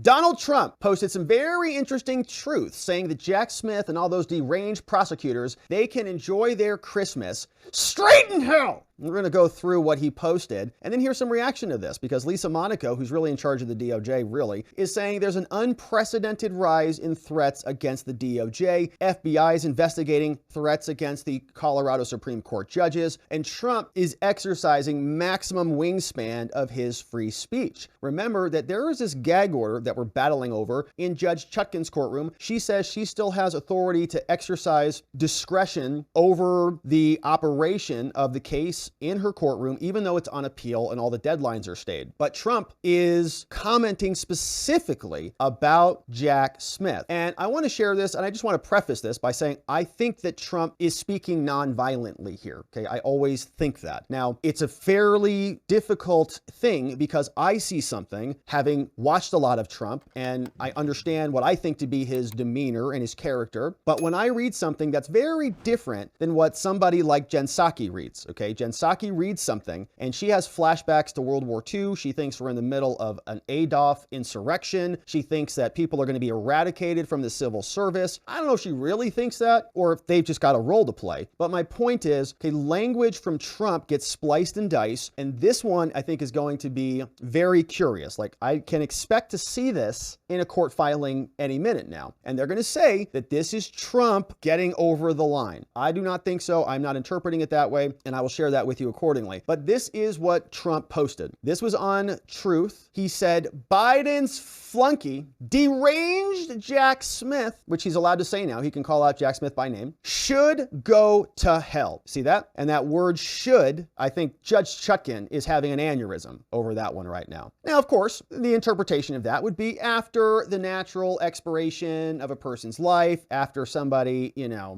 Donald Trump posted some very interesting truths saying that Jack Smith and all those deranged prosecutors, they can enjoy their Christmas straight in hell. We're going to go through what he posted and then here's some reaction to this, because Lisa Monaco, who's really in charge of the DOJ, really, is saying there's an unprecedented rise in threats against the DOJ. FBI is investigating threats against the Colorado Supreme Court judges, and Trump is exercising maximum wingspan of his free speech. Remember that there is this gag order that we're battling over in Judge Chutkan's courtroom. She says she still has authority to exercise discretion over the operation of the case in her courtroom, even though it's on appeal and all the deadlines are stayed. But Trump is commenting specifically about Jack Smith. And I want to share this, and I just want to preface this by saying I think that Trump is speaking non-violently here. Okay, I always think that. Now, it's a fairly difficult thing because I see something, having watched a lot of Trump, and I understand what I think to be his demeanor and his character. But when I read something that's very different than what somebody like Jen Psaki reads, okay? Jen Psaki reads something and she has flashbacks to World War II. She thinks we're in the middle of an Adolf insurrection. She thinks that people are going to be eradicated from the civil service. I don't know if she really thinks that or if they've just got a role to play. But my point is, okay, language from Trump gets spliced and diced. And this one I think is going to be very curious. Like I can expect to see this in a court filing any minute now. And they're going to say that this is Trump getting over the line. I do not think so. I'm not interpreting it that way. And I will share that with you accordingly. But this is what Trump posted. This was on Truth. He said, Biden's flunky, deranged Jack Smith, which he's allowed to say now, he can call out Jack Smith by name, should go to hell. See that? And that word should, I think Judge Chutkan is having an aneurysm over that one right now. Now, of course, the interpretation of that would be after the natural expiration of a person's life, after somebody,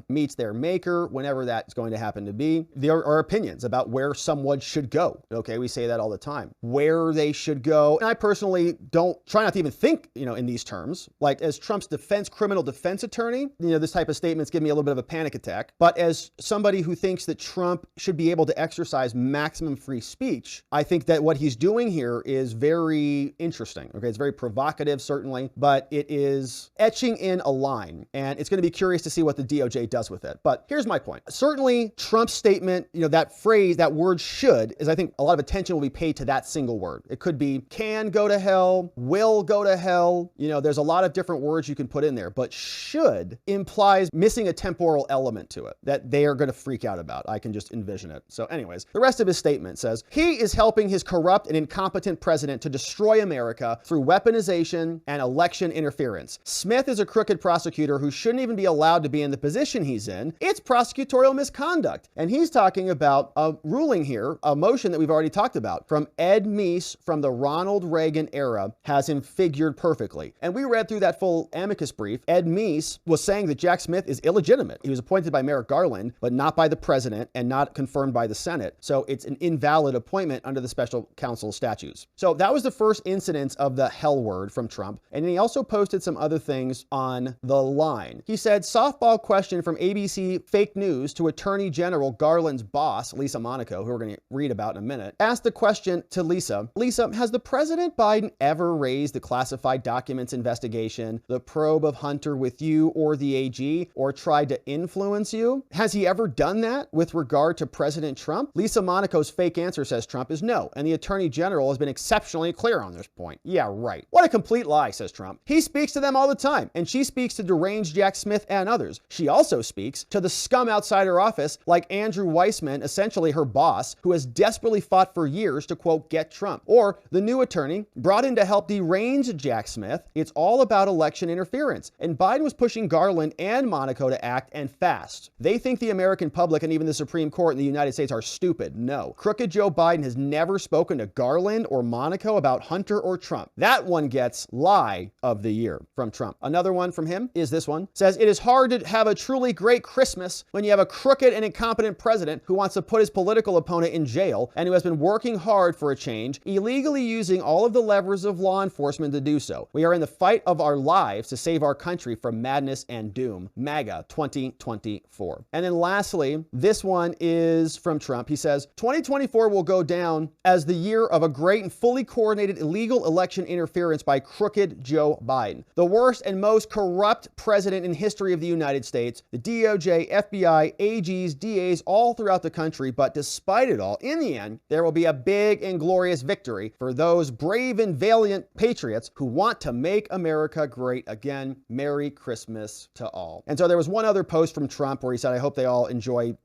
meets their maker, whenever that's going to happen to be. There are opinions about where someone should go. Okay, we say that all the time. Where they should go. And I personally try not to even think, in these terms. Like as Trump's criminal defense attorney, this type of statements give me a little bit of a panic attack. But as somebody who thinks that Trump should be able to exercise maximum free speech, I think that what he's doing here is very interesting. Okay, it's very provocative, certainly, but it is etching in a line. And it's going to be curious to see what the DOJ does with it. But here's my point. Certainly, Trump's statement, that phrase, that word should, is I think a lot of attention will be paid to that single word. It could be can go to hell, will go to hell. There's a lot of different words you can put in there, but should implies missing a temporal element to it that they are going to freak out about. I can just envision it. So anyways, the rest of his statement says, he is helping his corrupt and incompetent president to destroy America through weaponization and election interference. Smith is a crooked prosecutor who shouldn't even be allowed to be in the position he's in. It's prosecutorial misconduct. And he's talking about a ruling here, a motion that we've already talked about from Ed Meese from the Ronald Reagan era has him figured perfectly. And we read through that full amicus brief. Ed Meese was saying that Jack Smith is illegitimate. He was appointed by Merrick Garland, but not by the president and not confirmed by the Senate. So it's an invalid appointment under the special counsel statutes. So that was the first incidence of the hell word from Trump. And then he also posted some other things on the line. He said, softball question from ABC Fake News to Attorney General Garland's boss, Lisa Monaco, who we're going to read about in a minute, asked the question to Lisa, has the President Biden ever raised the classified documents investigation, the probe of Hunter with you or the AG, or tried to influence you? Has he ever done that with regard to President Trump? Lisa Monaco's fake answer, says Trump, is no, and the Attorney General has been exceptionally clear on this point. Yeah, right. What a complete lie, says Trump. He speaks to them all the time, and she speaks to deranged Jack Smith and others. She also speaks to the scum outside her office, like Andrew Weissman, essentially her boss, who has desperately fought for years to, quote, get Trump. Or the new attorney brought in to help derange Jack Smith. It's all about election interference. And Biden was pushing Garland and Monaco to act, and fast. They think the American public and even the Supreme Court in the United States are stupid. No. Crooked Joe Biden has never spoken to Garland or Monaco about Hunter or Trump. That one gets lie of the year from Trump. Another one from him is this one. Says, it is hard to have a truly great Christmas when you have a crooked and incompetent president who wants to put his political opponent in jail and who has been working hard for a change, illegally using all of the levers of law enforcement to do so. We are in the fight of our lives to save our country from madness and doom. MAGA 2024. And then lastly, this one is from Trump. He says, 2024 will go down as the year of a great and fully coordinated illegal election interference by crooked Joe Biden, the worst and most corrupt president in history of the United States. The DOJ, FBI, AGs, DAs, all throughout the country. But despite it all, in the end, there will be a big and glorious victory for those brave and valiant patriots who want to make America great again. Merry Christmas to all. And so there was one other post from Trump where he said, I hope they all enjoy,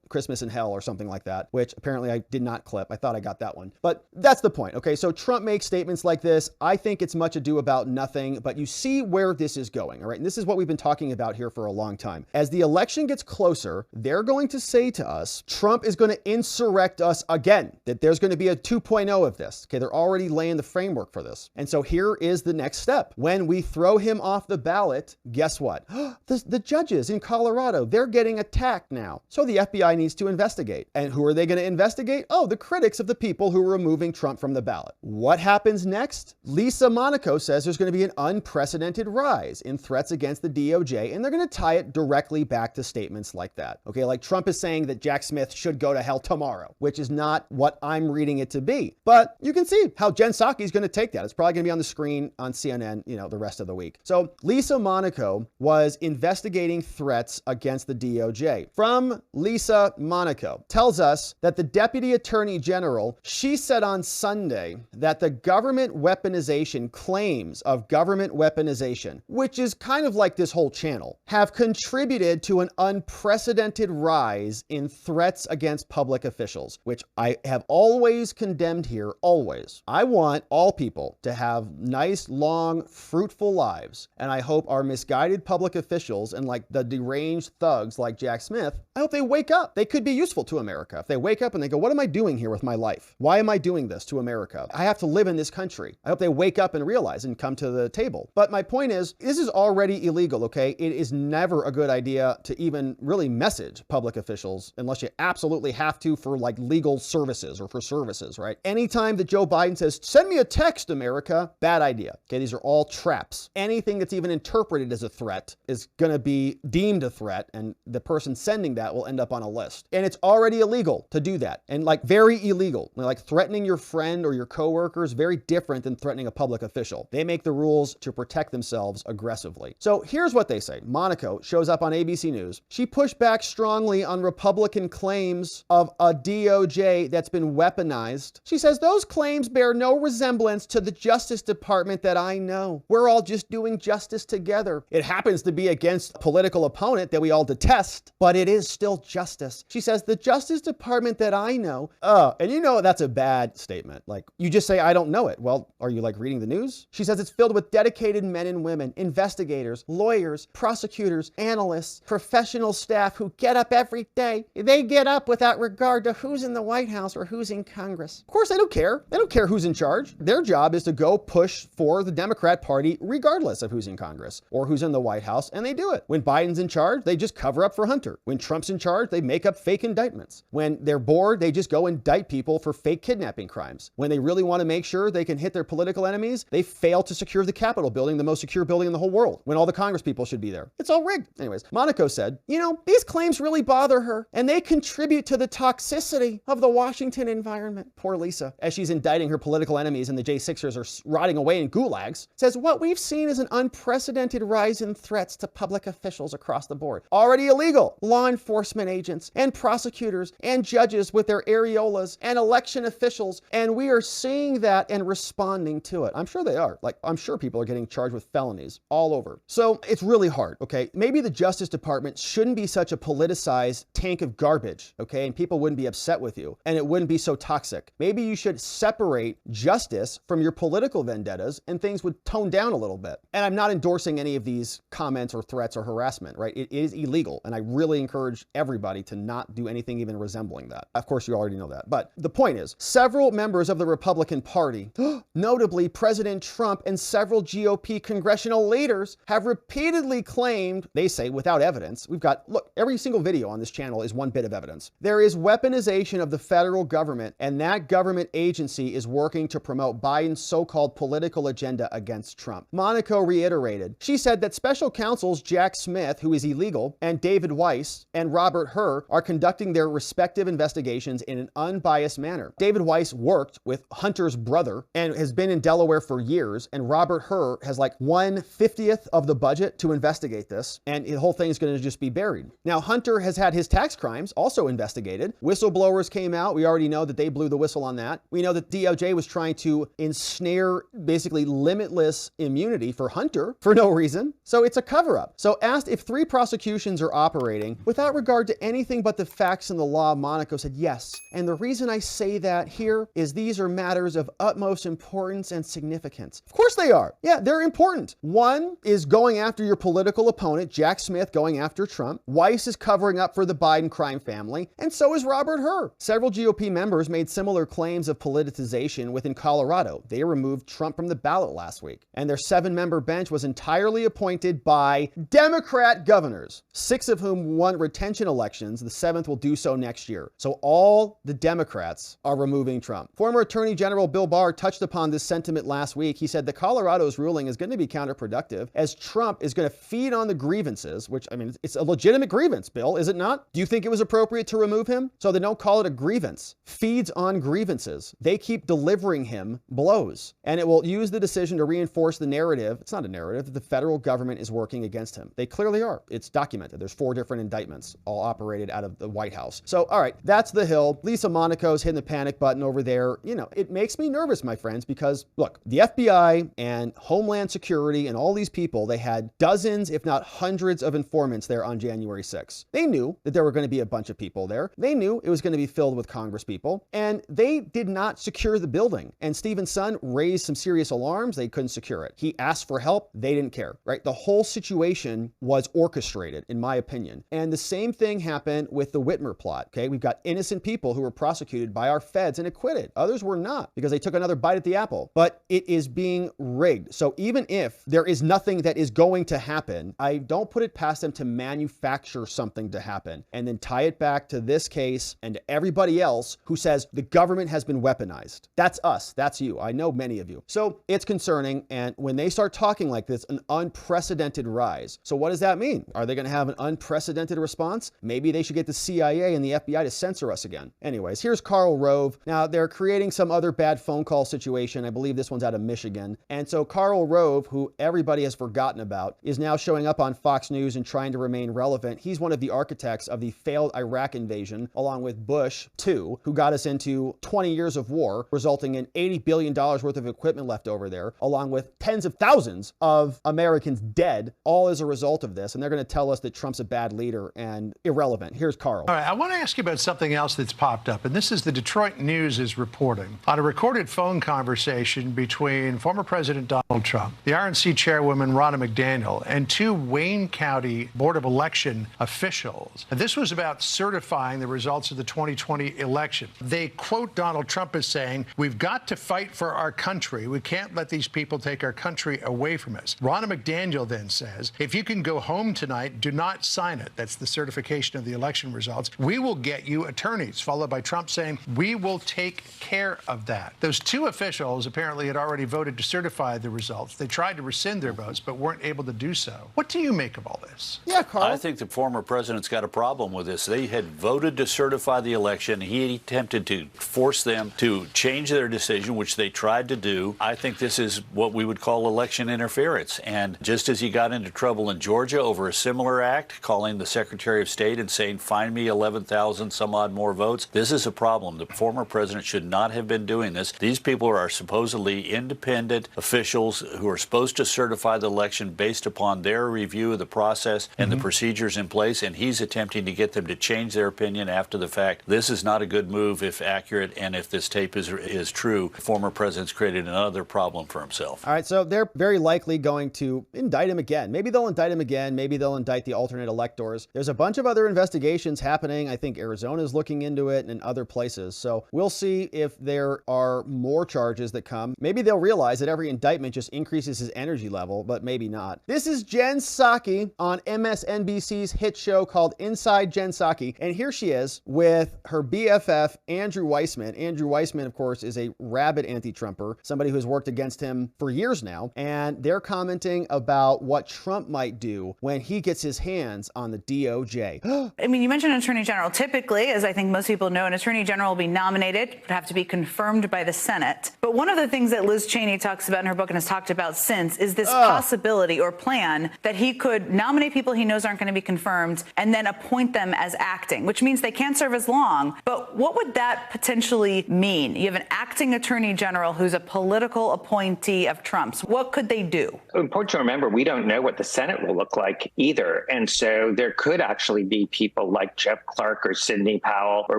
Christmas in hell or something like that, which apparently I did not clip. I thought I got that one. But that's the point. Okay, so Trump makes statements like this. I think it's much ado about nothing, but you see where this is going. All right, and this is what we've been talking about here for a long time. As the election gets closer, they're going to say to us, Trump is going to insurrect us again, that there's going to be a 2.0 of this. Okay, they're already laying the framework for this. And so here is the next step. When we throw him off the ballot, guess what? The judges in Colorado, they're getting attacked now. So the FBI needs to investigate. And who are they going to investigate? Oh, the critics of the people who are removing Trump from the ballot. What happens next? Lisa Monaco says there's going to be an unprecedented rise in threats against the DOJ, and they're going to tie it directly back to statements like that. Okay, like Trump is saying that Jack Smith should go to hell tomorrow, which is not what I'm reading it to be. But you can see how Jen Psaki is going to take that. It's probably going to be on the screen on CNN, the rest of the week. So Lisa Monaco was investigating threats against the DOJ. From Lisa Monaco tells us that the Deputy Attorney General, she said on Sunday that the government weaponization claims of government weaponization, which is kind of like this whole channel, have contributed to an unprecedented rise in threats against public officials, which I have always condemned here, always. I want all people to have nice, long, fruitful lives, and I hope our misguided public officials and like the deranged thugs like Jack Smith, I hope they wake up. They could be useful to America. If they wake up and they go, what am I doing here with my life? Why am I doing this to America? I have to live in this country. I hope they wake up and realize and come to the table. But my point is, this is already illegal, okay? It is never a good idea to even really message public officials unless you absolutely have to for like legal services or for services, right? Anytime that Joe Biden says, send me a text, America, bad idea. Okay, these are all traps. Anything that's even interpreted as a threat is going to be deemed a threat, and the person sending that will end up on a list. And it's already illegal to do that, and like very illegal. Like threatening your friend or your coworker is very different than threatening a public official. They make the rules to protect themselves aggressively. So here's what they say. Monaco shows up on ABC News. She pushed back strongly on Republican claims of a DOJ that's been weaponized. She says those claims bear no resemblance to the Justice Department that I know. We're all just doing justice together. It happens to be against a political opponent that we all detest, but it is still justice. She says the Justice Department that I know, and that's a bad statement. Like you just say, I don't know it. Well, are you like reading the news? She says it's filled with dedicated men and women, investigators, lawyers, prosecutors, analysts, professional staff who get up every day. They get up without regard to who's in the White House or who's in Congress. Of course, they don't care. They don't care who's in charge. Their job is to go push for the Democrat Party regardless of who's in Congress or who's in the White House, and they do it. When Biden's in charge, they just cover up for Hunter. When Trump's in charge, they make up fake indictments. When they're bored, they just go indict people for fake kidnapping crimes. When they really want to make sure they can hit their political enemies, they fail to secure the Capitol building, the most secure building in the whole world, when all the Congress people should be there. It's all rigged. Anyways, Monaco said, these claims really bother her, and they contribute to the toxicity of the Washington environment. Poor Lisa, as she's indicting her political enemies and the J6ers are rotting away in gulags, says what we've seen is an unprecedented rise in threats to public officials across the board. Already illegal. Law enforcement agents and prosecutors and judges with their areolas and election officials, and we are seeing that and responding to it. I'm sure they are. I'm sure people are getting charged with felonies all over. So it's really hard, okay? Maybe the Justice Department shouldn't be such a politicized tank of garbage, okay? And people wouldn't be upset with you, and it wouldn't be so toxic. Maybe you should separate justice from your political vendettas, and things would tone down a little bit. And I'm not endorsing any of these comments or threats or harassment, right? It is illegal, and I really encourage everybody to not do anything even resembling that. Of course, you already know that. But the point is, several members of the Republican Party, notably President Trump and several GOP congressional leaders, have repeatedly claimed, they say without evidence, look, every single video on this channel is one bit of evidence. There is is weaponization of the federal government, and that government agency is working to promote Biden's so-called political agenda against Trump. Monaco reiterated. She said that special counsels Jack Smith, who is illegal, and David Weiss and Robert Hur are conducting their respective investigations in an unbiased manner. David Weiss worked with Hunter's brother and has been in Delaware for years, and Robert Hur has like 1/50th of the budget to investigate this, and the whole thing is going to just be buried. Now, Hunter has had his tax crimes also investigated. Whistleblowers came out. We already know that they blew the whistle on that. We know that DOJ was trying to ensnare basically limitless immunity for Hunter for no reason. So it's a cover-up. So asked if 3 prosecutions are operating without regard to anything but the facts and the law, Monaco said yes. And the reason I say that here is these are matters of utmost importance and significance. Of course they are. Yeah, they're important. One is going after your political opponent, Jack Smith going after Trump. Weiss is covering up for the Biden crime family, and so is Robert Hur. Several GOP members made similar claims of politicization within Colorado. They removed Trump from the ballot last week, and their 7-member bench was entirely appointed by Democrat governors, 6 of whom won retention elections. The 7th will do so next year. So all the Democrats are removing Trump. Former Attorney General Bill Barr touched upon this sentiment last week. He said the Colorado's ruling is going to be counterproductive as Trump is going to feed on the grievances, which, I mean, it's a legitimate grievance, Bill, is it not? Do you think it was appropriate to remove him? So they don't call it a grievance. Feeds on grievances. They keep delivering him blows, and it will use the decision to reinforce the narrative. It's not a narrative that the federal government is working against him. They clearly are. It's documented. There's 4 different indictments, all operated out of the White House. So, all right, that's the Hill. Lisa Monaco's hitting the panic button over there. You know, it makes me nervous, my friends, because look, the FBI and Homeland Security and all these people, they had dozens, if not hundreds of informants there on January 6th. They knew that there were going to be a bunch of people there. They knew it was going to be filled with Congress people, and they did not secure the building. And Stephen Son raised some serious alarms. They couldn't secure it. He asked for help. They didn't care, right? The whole situation was orchestrated, in my opinion. And the same thing happened with the Whitmer plot, okay? We've got innocent people who were prosecuted by our feds and acquitted. Others were not because they took another bite at the apple. But it is being rigged. So even if there is nothing that is going to happen, I don't put it past them to manufacture something to happen and then tie it back to this case and to everybody else who says the government has been weaponized. That's us. That's you. I know many of you. So it's concerning. And when they start talking like this, an unprecedented rise. So what does that mean? Are they going to have an unprecedented response? Maybe they should get the CIA and the FBI to censor us again. Anyways, here's Karl Rove. Now they're creating some other bad phone call situation. I believe this one's out of Michigan. And so Karl Rove, who everybody has forgotten about, is now showing up on Fox News and trying to remain relevant. He's one of the architects of the failed Iraq invasion, along with Bush, too, who got us into 20 years of war, resulting in $80 billion worth of equipment left over there, along with tens of thousands of Americans dead, all as a result of this. And they're going to tell us that Trump's a bad leader and irrelevant. Here's Karl. All right, I want to ask you about something else that's popped up, and this is the Detroit News is reporting on a recorded phone conversation between former President Donald Trump, the RNC chairwoman Ronna McDaniel, and 2 Wayne County Board of Election officials. And this was about certifying the results of the 2020 election. They quote Donald Trump as saying, "We've got to fight for our country. We can't let these people take our country away from us." Ronna McDaniel then says, "If you can go home tonight, do not sign it." That's the certification of the election results. "We will get you attorneys," followed by Trump saying, "We will take care of that." Those 2 officials apparently had already voted to certify the results. They tried to rescind their votes, but weren't able to do so. What do you make of all this? Yeah, Karl. I think the former president's got a problem with this. They had voted to certify the election. He attempted to force them to change their decision, which they tried to do. I think this is what we would call election interference. And just as he got into trouble in Georgia over a similar act, calling the Secretary of State and saying, "Find me 11,000 some odd more votes," this is a problem. The former president should not have been doing this. These people are supposedly independent officials who are supposed to certify the election based upon their review of the process and the procedures in place, and he's attempting to get them to change their opinion after the fact. This is not a good move if accurate, and if this tape is true, the former president's created another problem for himself. All right, so they're very likely going to indict him again. Maybe they'll indict him again. Maybe they'll indict the alternate electors. There's a bunch of other investigations happening. I think Arizona's looking into it and other places. So we'll see if there are more charges that come. Maybe they'll realize that every indictment just increases his energy level, but maybe not. This is Jen Psaki on MSNBC's hit show called Inside Jen Psaki. And here she is. is with her BFF, Andrew Weissman. Andrew Weissman, of course, is a rabid anti-Trumper, somebody who's worked against him for years now. And they're commenting about what Trump might do when he gets his hands on the DOJ. I mean, you mentioned Attorney General. Typically, as I think most people know, an Attorney General will be nominated, would have to be confirmed by the Senate. But one of the things that Liz Cheney talks about in her book and has talked about since is this possibility or plan that he could nominate people he knows aren't going to be confirmed and then appoint them as acting, which means they can't serve as long. But what would that potentially mean? You have an acting Attorney General who's a political appointee of Trump's. What could they do? Important to remember, we don't know what the Senate will look like either. And so there could actually be people like Jeff Clark or Sidney Powell or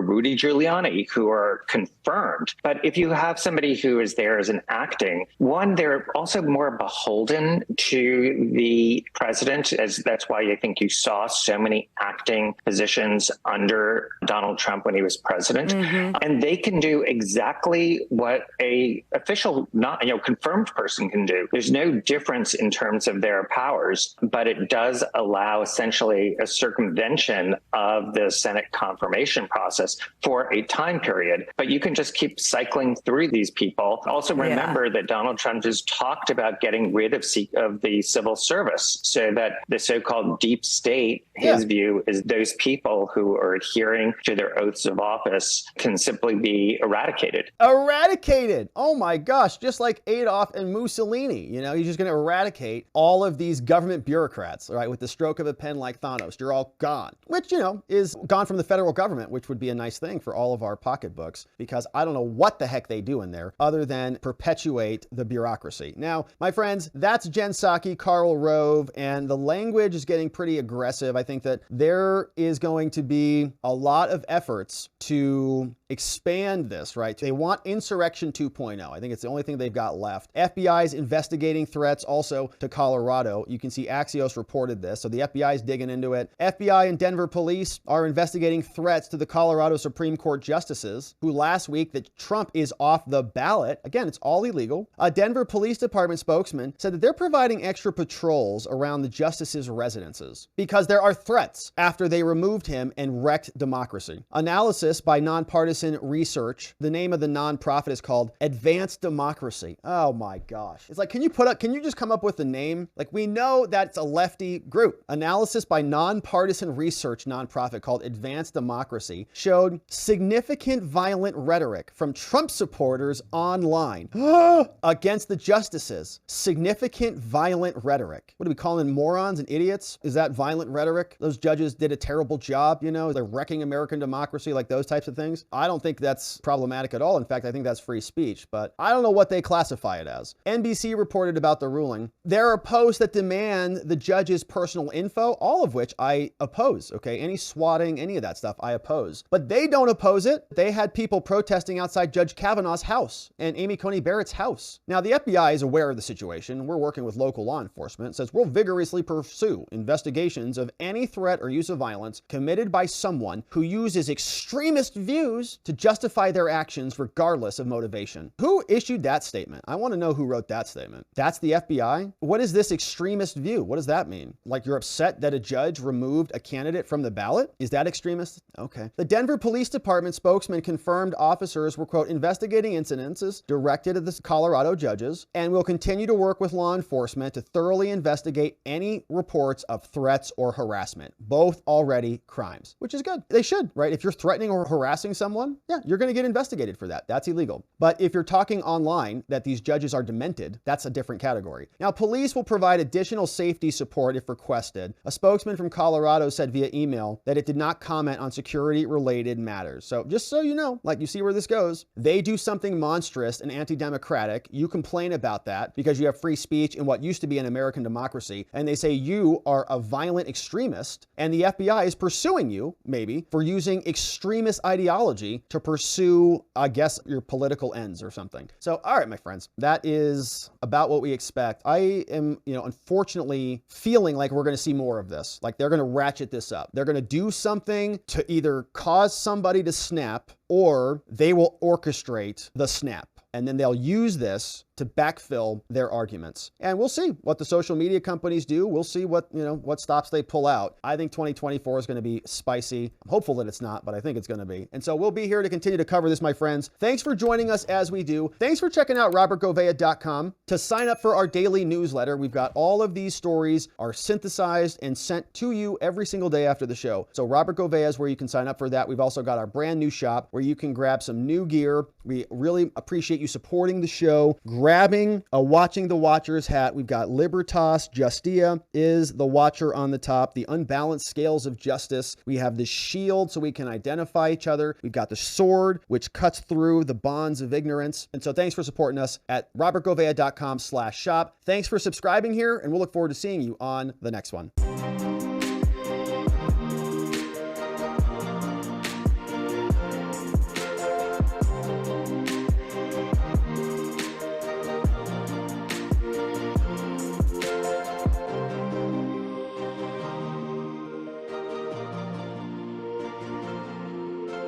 Rudy Giuliani who are confirmed. But if you have somebody who is there as an acting, one, they're also more beholden to the president, as that's why I think you saw so many acting positions under Donald Trump when he was president. And they can do exactly what a official, not confirmed person can do. There's no difference in terms of their powers, but it does allow essentially a circumvention of the Senate confirmation process for a time period. But you can just keep cycling through these people. Also remember that Donald Trump has talked about getting rid of the civil service, so that the so-called deep state, his view is those people who are adhering to their oaths of office can simply be eradicated. Eradicated! Oh my gosh, just like Adolf and Mussolini. He's just going to eradicate all of these government bureaucrats, right, with the stroke of a pen like Thanos. You're all gone, which, is gone from the federal government, which would be a nice thing for all of our pocketbooks, because I don't know what the heck they do in there other than perpetuate the bureaucracy. Now, my friends, that's Jen Psaki, Karl, Rove, and the language is getting pretty aggressive. I think that there is going to be a lot of efforts to expand this, right? They want insurrection 2.0. I think it's the only thing they've got left. FBI is investigating threats also to Colorado. You can see Axios reported this, so the FBI is digging into it. FBI and Denver police are investigating threats to the Colorado Supreme Court justices, who last week that Trump is off the ballot. Again, it's all illegal. A Denver Police Department spokesman said that they're providing extra patrols around the justices' residences because there are threats after they removed him and wrecked democracy. Analysis by nonpartisan research. The name of the nonprofit is called Advanced Democracy. Oh my gosh. It's like, can you just come up with a name? Like, we know that's a lefty group. Analysis by nonpartisan research nonprofit called Advanced Democracy showed significant violent rhetoric from Trump supporters online against the justices. Significant violent rhetoric. What are we calling morons and idiots? Is that violent rhetoric? Those judges did a terrible job, they're wrecking American democracy, like those types of things. I don't think that's problematic at all. In fact, I think that's free speech, but I don't know what they classify it as. NBC reported about the ruling. There are posts that demand the judge's personal info, all of which I oppose, okay? Any swatting, any of that stuff, I oppose. But they don't oppose it. They had people protesting outside Judge Kavanaugh's house and Amy Coney Barrett's house. Now, the FBI is aware of the situation. We're working with local law enforcement. It says we'll vigorously pursue investigations of any threat or use of violence committed by someone who uses extremist views to justify their actions regardless of motivation. Who issued that statement? I want to know who wrote that statement. That's the FBI? What is this extremist view? What does that mean? Like, you're upset that a judge removed a candidate from the ballot? Is that extremist? Okay. The Denver Police Department spokesman confirmed officers were, quote, investigating incidences directed at the Colorado judges and will continue to work with law enforcement to thoroughly investigate any reports of threats or harassment, both already crimes, which is good. They should, right? If you're threatening or harassing someone, yeah, you're going to get investigated for that. That's illegal. But if you're talking online that these judges are demented, that's a different category. Now, police will provide additional safety support if requested. A spokesman from Colorado said via email that it did not comment on security-related matters. So just so you know, like, you see where this goes, they do something monstrous and anti-democratic. You complain about that because you have free speech in what used to be an American democracy, and they say you are a violent extremist, and the FBI is pursuing you, maybe, for using extremist ideology to pursue, I guess, your political ends or something. So, all right, my friends, that is about what we expect. I am, unfortunately feeling like we're going to see more of this. Like, they're going to ratchet this up. They're going to do something to either cause somebody to snap, or they will orchestrate the snap. And then they'll use this to backfill their arguments. And we'll see what the social media companies do. We'll see what stops they pull out. I think 2024 is going to be spicy. I'm hopeful that it's not, but I think it's going to be. And so we'll be here to continue to cover this, my friends. Thanks for joining us as we do. Thanks for checking out robertgovea.com to sign up for our daily newsletter. We've got all of these stories are synthesized and sent to you every single day after the show. So Robert Govea is where you can sign up for that. We've also got our brand new shop where you can grab some new gear. We really appreciate you supporting the show, grabbing a Watching the Watchers hat. We've got Libertas Justia is the watcher on the top, the unbalanced scales of justice. We have the shield so we can identify each other. We've got the sword, which cuts through the bonds of ignorance. And so thanks for supporting us at robertgovea.com/shop. Thanks for subscribing here, and we'll look forward to seeing you on the next one.